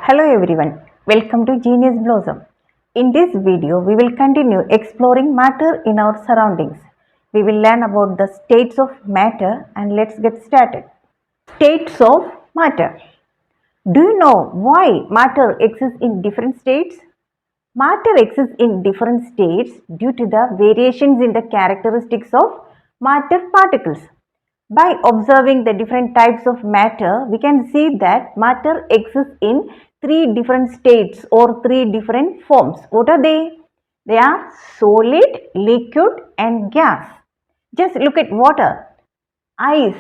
Hello everyone, welcome to Genius Blossom. In this video, we will continue exploring matter in our surroundings. We will learn about the states of matter and let's get started. States of matter. Do you know why matter exists in different states? Matter exists in different states due to the variations in the characteristics of matter particles. By observing the different types of matter, we can see that matter exists in three different states or three different forms. What are they? They are solid, liquid and gas. Just look at water. Ice.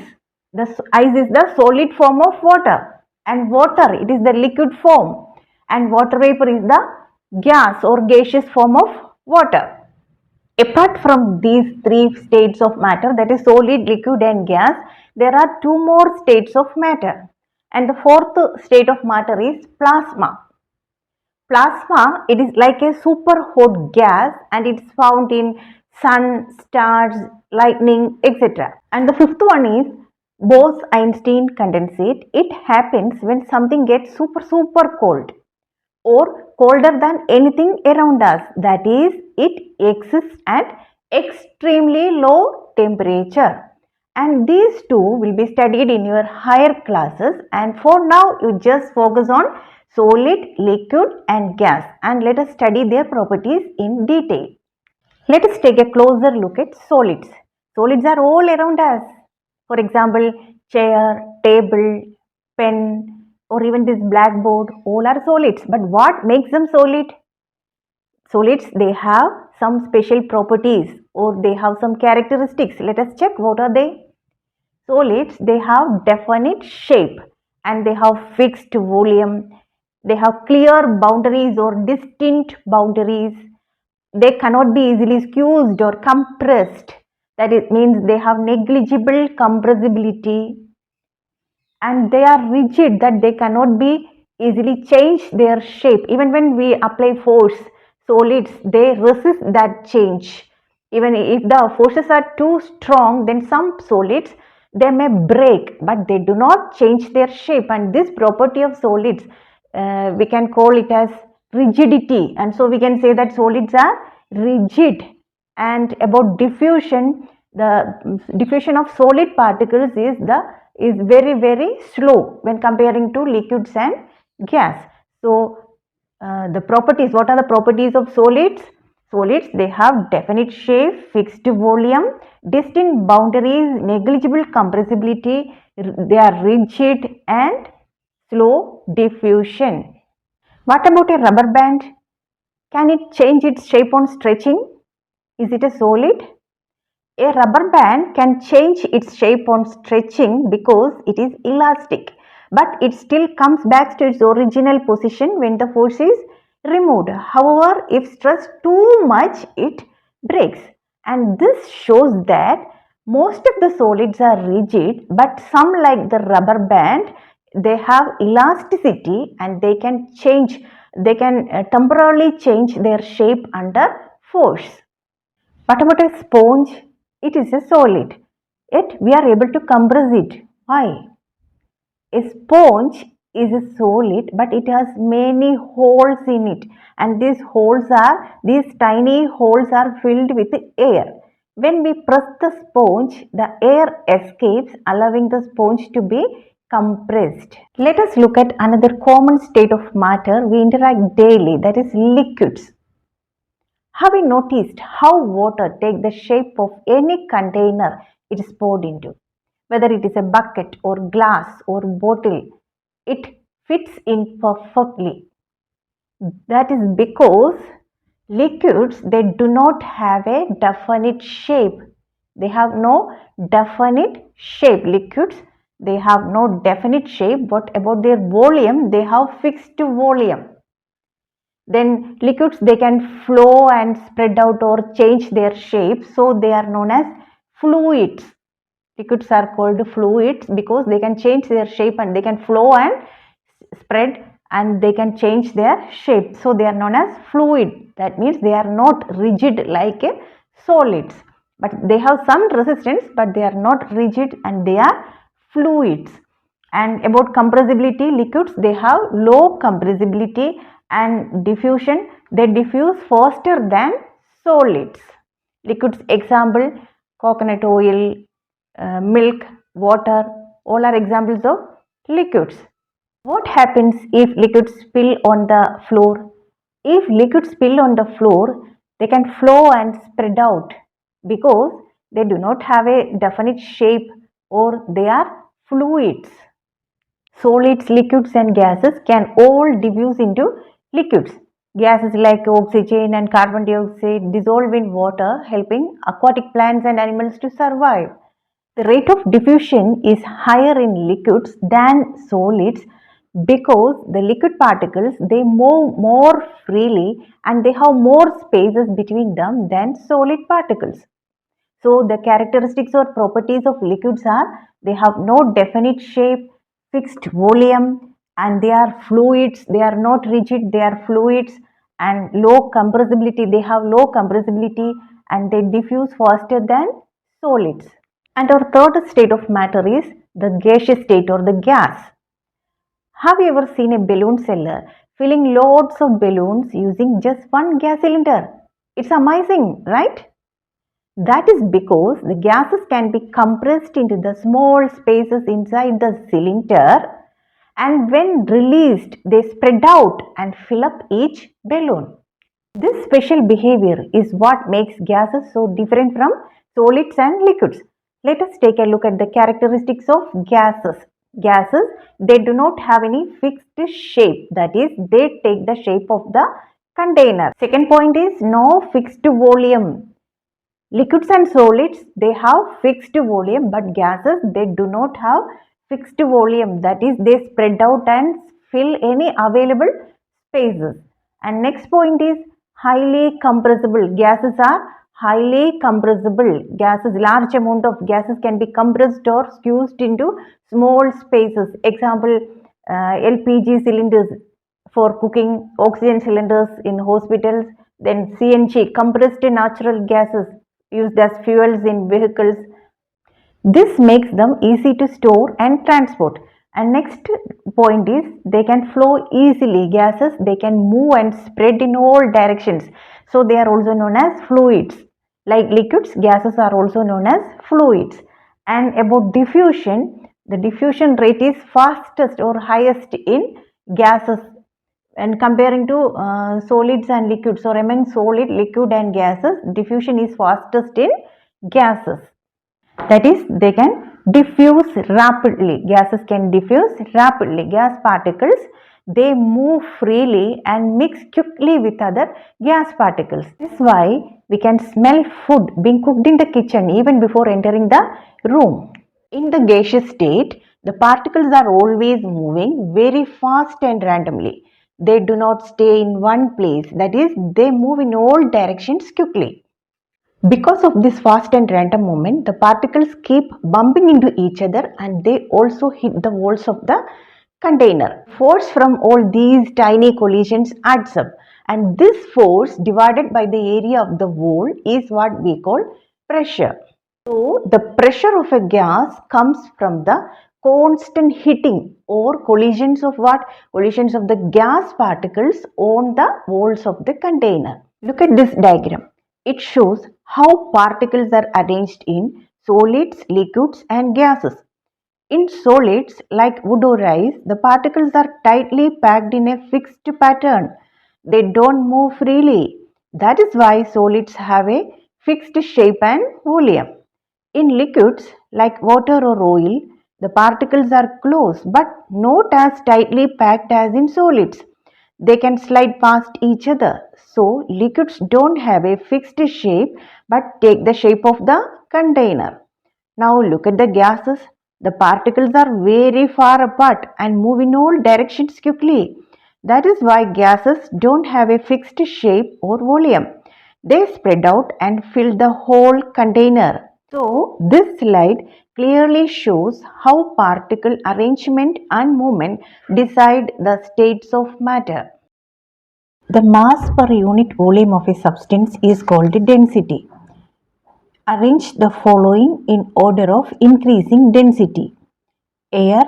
The ice is the solid form of water and water it is the liquid form and water vapor is the gas or gaseous form of water. Apart from these three states of matter, that is solid, liquid and gas, there are two more states of matter. And the fourth state of matter is plasma. Plasma, it is like a super hot gas and it's found in sun, stars, lightning, etc. And the fifth one is Bose-Einstein condensate. It happens when something gets super cold or colder than anything around us. That is, it exists at extremely low temperature. And these two will be studied in your higher classes. And for now, you just focus on solid, liquid and gas. And let us study their properties in detail. Let us take a closer look at solids. Solids are all around us. For example, chair, table, pen, or even this blackboard, all are solids. But what makes them solid? Solids, they have some special properties or they have some characteristics. Let us check what are they. Solids, they have definite shape and they have fixed volume. They have clear boundaries or distinct boundaries. They cannot be easily squeezed or compressed. That it means they have negligible compressibility and they are rigid, that they cannot be easily change their shape. Even when we apply force, solids, they resist that change. Even if the forces are too strong, then some solids, they may break, but they do not change their shape. And this property of solids, we can call it as rigidity. And so we can say that solids are rigid. And about diffusion, the diffusion of solid particles is very slow when comparing to liquids and gas. So the properties, what are the properties of solids? Solids, they have definite shape, fixed volume, distinct boundaries, negligible compressibility, they are rigid and slow diffusion. What about a rubber band? Can it change its shape on stretching? Is it a solid? A rubber band can change its shape on stretching because it is elastic, but it still comes back to its original position when the force is removed. However, if stressed too much, it breaks. And this shows that most of the solids are rigid, but some, like the rubber band, they have elasticity and they can change, they can temporarily change their shape under force. What about a sponge? It is a solid, yet we are able to compress it. Why? A sponge is a solid, but it has many holes in it, and these tiny holes are filled with air. When we press the sponge, the air escapes, allowing the sponge to be compressed. Let us look at another common state of matter we interact daily, that is liquids. Have you noticed how water takes the shape of any container it is poured into? Whether it is a bucket or glass or bottle, it fits in perfectly. That is because liquids, they do not have a definite shape. They have no definite shape. Liquids, they have no definite shape. What about their volume? They have fixed volume. Then liquids, they can flow and spread out or change their shape, so they are known as fluids. Liquids are called fluids because they can change their shape and they can flow and spread and they can change their shape, so they are known as fluid. That means they are not rigid like solids, but they have some resistance, but they are not rigid and they are fluids. And about compressibility, liquids, they have low compressibility and diffusion. They diffuse faster than solids. Liquids, example, coconut oil, milk, water, all are examples of liquids. What happens if liquids spill on the floor? If liquids spill on the floor, they can flow and spread out because they do not have a definite shape or they are fluids. Solids, liquids and gases can all diffuse into liquids. Gases like oxygen and carbon dioxide dissolve in water, helping aquatic plants and animals to survive. The rate of diffusion is higher in liquids than solids because the liquid particles, they move more freely and they have more spaces between them than solid particles. So the characteristics or properties of liquids are they have no definite shape, fixed volume, and they are fluids. They are not rigid, they are fluids, and low compressibility. They have low compressibility and they diffuse faster than solids. And our third state of matter is the gaseous state or the gas. Have you ever seen a balloon seller filling loads of balloons using just one gas cylinder? It's amazing, right? That is because the gases can be compressed into the small spaces inside the cylinder, and when released, they spread out and fill up each balloon. This special behavior is what makes gases so different from solids and liquids. Let us take a look at the characteristics of gases. Gases, they do not have any fixed shape, that is, they take the shape of the container. Second point is no fixed volume. Liquids and solids, they have fixed volume, but gases, they do not have fixed volume. That is, they spread out and fill any available spaces. And next point is highly compressible. Gases are highly compressible. Gases, large amount of gases can be compressed or squeezed into small spaces. Example, LPG cylinders for cooking, oxygen cylinders in hospitals, then CNG, compressed natural gases used as fuels in vehicles. This makes them easy to store and transport. And next point is they can flow easily. Gases, they can move and spread in all directions. So they are also known as fluids. Like liquids, gases are also known as fluids. And about diffusion, the diffusion rate is fastest or highest in gases, and comparing to solids and liquids, or among solid, liquid and gases, diffusion is fastest in gases. That is, they can diffuse rapidly. Gases can diffuse rapidly. Gas particles, they move freely and mix quickly with other gas particles. This is why we can smell food being cooked in the kitchen even before entering the room. In the gaseous state, the particles are always moving very fast and randomly. They do not stay in one place, that is, they move in all directions quickly. Because of this fast and random movement, the particles keep bumping into each other and they also hit the walls of the container. Force from all these tiny collisions adds up, and this force divided by the area of the wall is what we call pressure. So, the pressure of a gas comes from the constant hitting or collisions of what? Collisions of the gas particles on the walls of the container. Look at this diagram. It shows how particles are arranged in solids, liquids and gases. In solids like wood or ice, the particles are tightly packed in a fixed pattern. They don't move freely. That is why solids have a fixed shape and volume. In liquids like water or oil, the particles are close but not as tightly packed as in solids. They can slide past each other. So, liquids don't have a fixed shape but take the shape of the container. Now, look at the gases. The particles are very far apart and move in all directions quickly. That is why gases don't have a fixed shape or volume. They spread out and fill the whole container. So, this slide clearly shows how particle arrangement and movement decide the states of matter. The mass per unit volume of a substance is called density. Arrange the following in order of increasing density: air,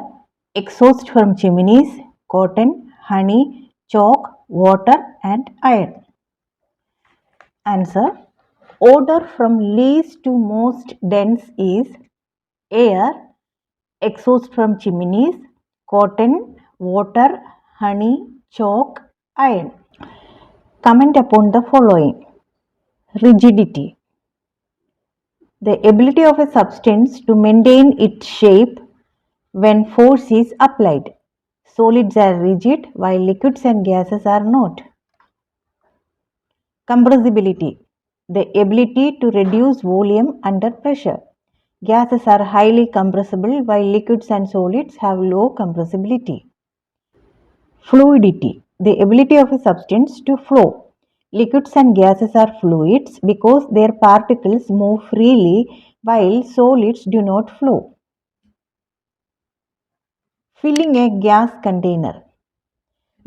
exhaust from chimneys, cotton, honey, chalk, water and iron. Answer. Odor from least to most dense is air, exhaust from chimneys, cotton, water, honey, chalk, iron. Comment upon the following. Rigidity. The ability of a substance to maintain its shape when force is applied. Solids are rigid while liquids and gases are not. Compressibility. The ability to reduce volume under pressure. Gases are highly compressible while liquids and solids have low compressibility. Fluidity. The ability of a substance to flow. Liquids and gases are fluids because their particles move freely while solids do not flow. Filling a gas container.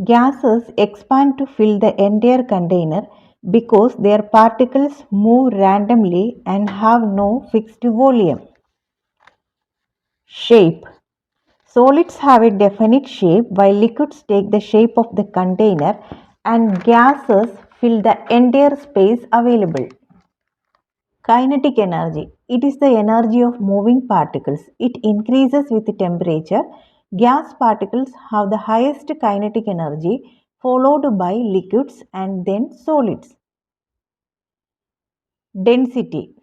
Gases expand to fill the entire container because their particles move randomly and have no fixed volume. Shape. Solids have a definite shape while liquids take the shape of the container and gases fill the entire space available. Kinetic energy. It is the energy of moving particles. It increases with temperature. Gas particles have the highest kinetic energy, followed by liquids and then solids. Density.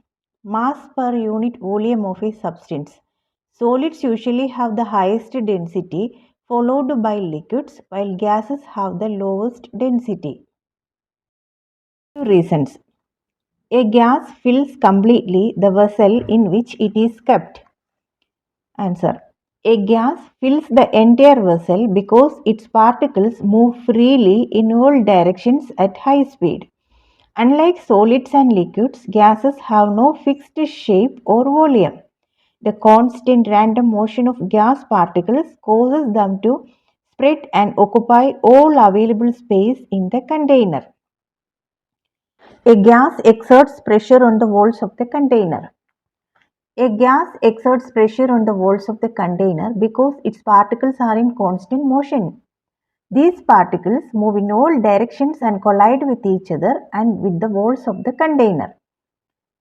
Mass per unit volume of a substance. Solids usually have the highest density, followed by liquids, while gases have the lowest density. Two reasons. A gas fills completely the vessel in which it is kept. Answer. A gas fills the entire vessel because its particles move freely in all directions at high speed. Unlike solids and liquids, gases have no fixed shape or volume. The constant random motion of gas particles causes them to spread and occupy all available space in the container. A gas exerts pressure on the walls of the container. A gas exerts pressure on the walls of the container because its particles are in constant motion. These particles move in all directions and collide with each other and with the walls of the container.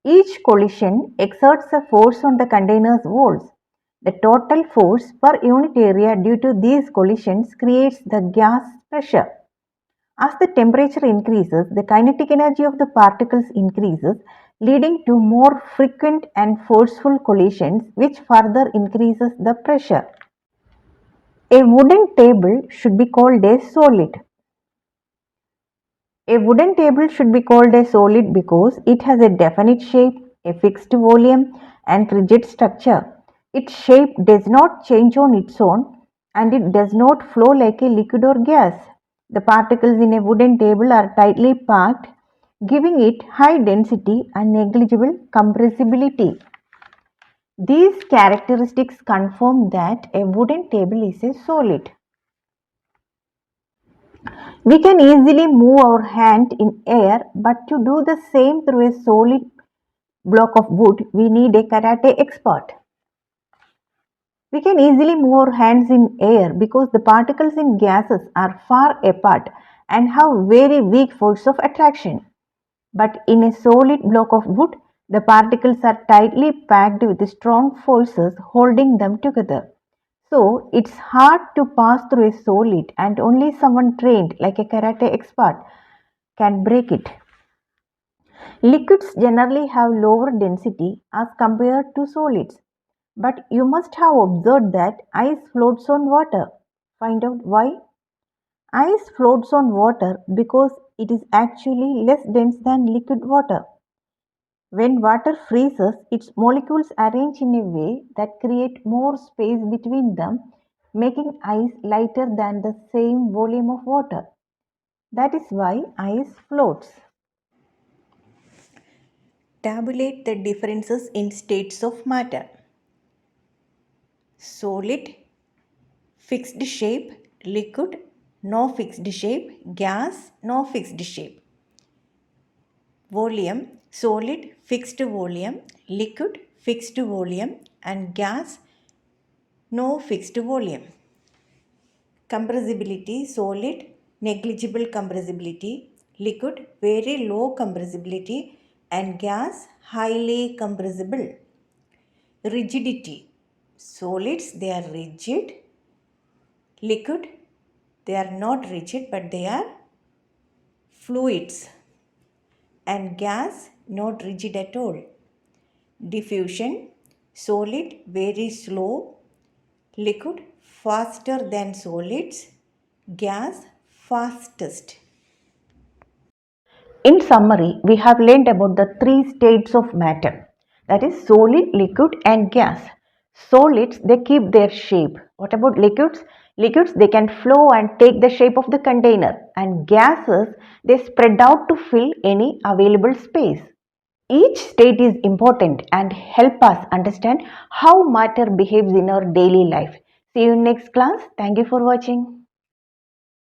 Each collision exerts a force on the container's walls. The total force per unit area due to these collisions creates the gas pressure. As the temperature increases, the kinetic energy of the particles increases, leading to more frequent and forceful collisions, which further increases the pressure. A wooden table should be called a solid. A wooden table should be called a solid because it has a definite shape, a fixed volume, and rigid structure. Its shape does not change on its own and it does not flow like a liquid or gas. The particles in a wooden table are tightly packed, giving it high density and negligible compressibility. These characteristics confirm that a wooden table is a solid. We can easily move our hand in air, but to do the same through a solid block of wood, we need a karate expert. We can easily move our hands in air because the particles in gases are far apart and have very weak force of attraction. But in a solid block of wood, the particles are tightly packed with strong forces holding them together. So it's hard to pass through a solid and only someone trained like a karate expert can break it. Liquids generally have lower density as compared to solids, but you must have observed that ice floats on water. Find out why? Ice floats on water because it is actually less dense than liquid water. When water freezes, its molecules arrange in a way that create more space between them, making ice lighter than the same volume of water. That is why ice floats. Tabulate the differences in states of matter. Solid, fixed shape, liquid, no fixed shape, gas, no fixed shape. Volume, solid, fixed volume, liquid, fixed volume, and gas, no fixed volume. Compressibility, solid, negligible compressibility, liquid, very low compressibility, and gas, highly compressible. Rigidity, solids, they are rigid. Liquid, they are not rigid but they are fluids. And gas, not rigid at all. Diffusion, solid, very slow. Liquid, faster than solids. Gas, fastest. In summary, we have learned about the three states of matter, that is solid, liquid and gas. Solids, they keep their shape. What about liquids? Liquids, they can flow and take the shape of the container, and gases, they spread out to fill any available space. Each state is important and help us understand how matter behaves in our daily life. See you in next class. Thank you for watching.